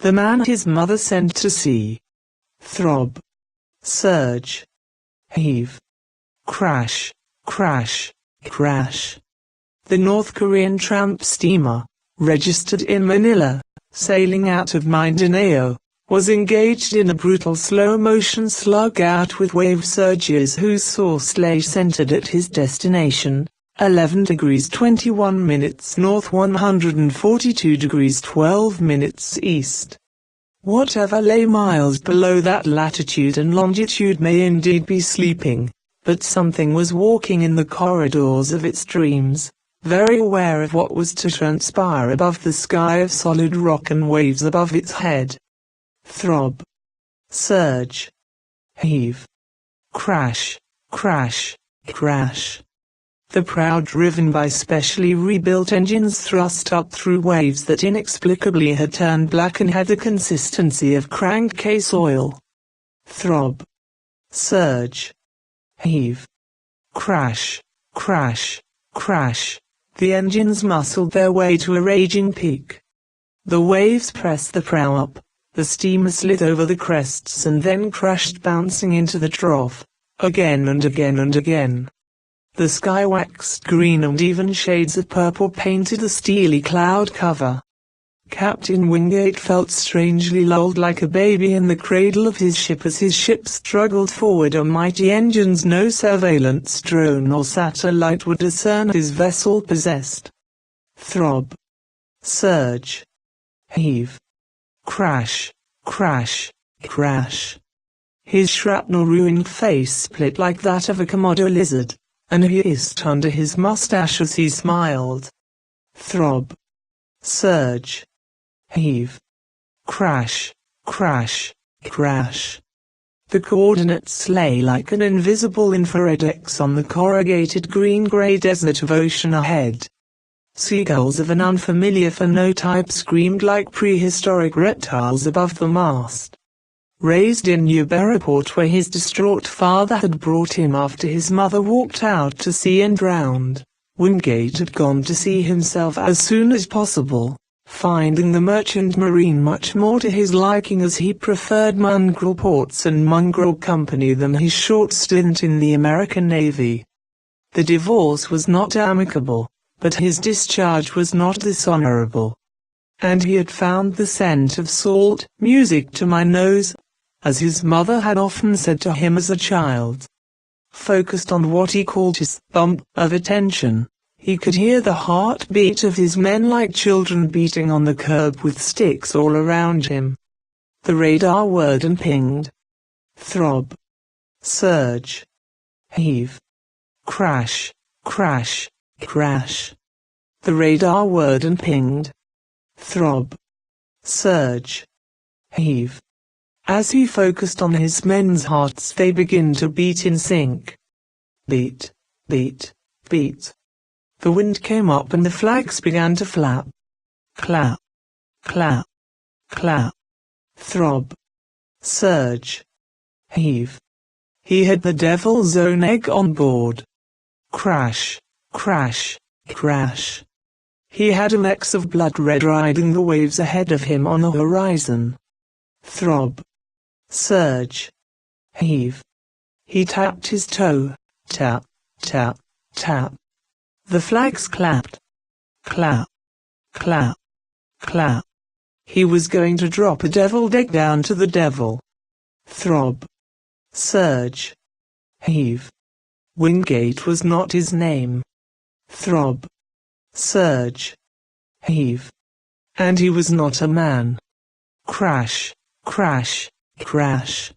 the man his mother sent to sea. Throb. Surge. Heave. Crash, crash, crash. The North Korean tramp steamer, registered in Manila, sailing out of Mindanao, was engaged in a brutal slow-motion slug-out with wave surges whose source lay centered at his destination, 11 degrees 21 minutes north, 142 degrees 12 minutes east. Whatever lay miles below that latitude and longitude may indeed be sleeping, but something was walking in the corridors of its dreams, very aware of what was to transpire above the sky of solid rock and waves above its head. Throb. Surge. Heave. Crash, crash, crash. The prow, driven by specially rebuilt engines, thrust up through waves that inexplicably had turned black and had the consistency of crankcase oil. Throb. Surge. Heave. Crash, crash, crash. The engines muscled their way to a raging peak. The waves pressed the prow up, the steamer slid over the crests and then crashed, bouncing into the trough, again and again and again. The sky waxed green and even shades of purple painted the steely cloud cover. Captain Wingate felt strangely lulled like a baby in the cradle of his ship as his ship struggled forward on mighty engines no surveillance drone or satellite would discern his vessel possessed. Throb. Surge. Heave. Crash, crash, crash. His shrapnel-ruined face split like that of a Komodo lizard, and he hissed under his mustache as he smiled. Throb. Surge. Heave. Crash, crash, crash. The coordinates lay like an invisible infrared X on the corrugated green-gray desert of ocean ahead. Seagulls of an unfamiliar phenotype screamed like prehistoric reptiles above the mast. Raised in Newburyport, where his distraught father had brought him after his mother walked out to sea and drowned, Wingate had gone to sea himself as soon as possible, finding the merchant marine much more to his liking, as he preferred mongrel ports and mongrel company than his short stint in the American Navy. The divorce was not amicable, but his discharge was not dishonorable. And he had found the scent of salt music to my nose, as his mother had often said to him as a child. Focused on what he called his thumb of attention, he could hear the heartbeat of his men like children beating on the curb with sticks all around him. The radar whirred and pinged. Throb. Surge. Heave. Crash, crash, crash. The radar whirred and pinged. Throb. Surge. Heave. As he focused on his men's hearts, they began to beat in sync. Beat, beat, beat. The wind came up and the flags began to flap. Clap, clap, clap. Throb. Surge. Heave. He had the devil's own egg on board. Crash, crash, crash. He had a mess of blood red riding the waves ahead of him on the horizon. Throb. Surge. Heave. He tapped his toe. Tap, tap, tap. The flags clapped. Clap, clap, clap. He was going to drop a deviled egg down to the devil. Throb. Surge. Heave. Wingate was not his name. Throb. Surge. Heave. And he was not a man. Crash, crash, crash.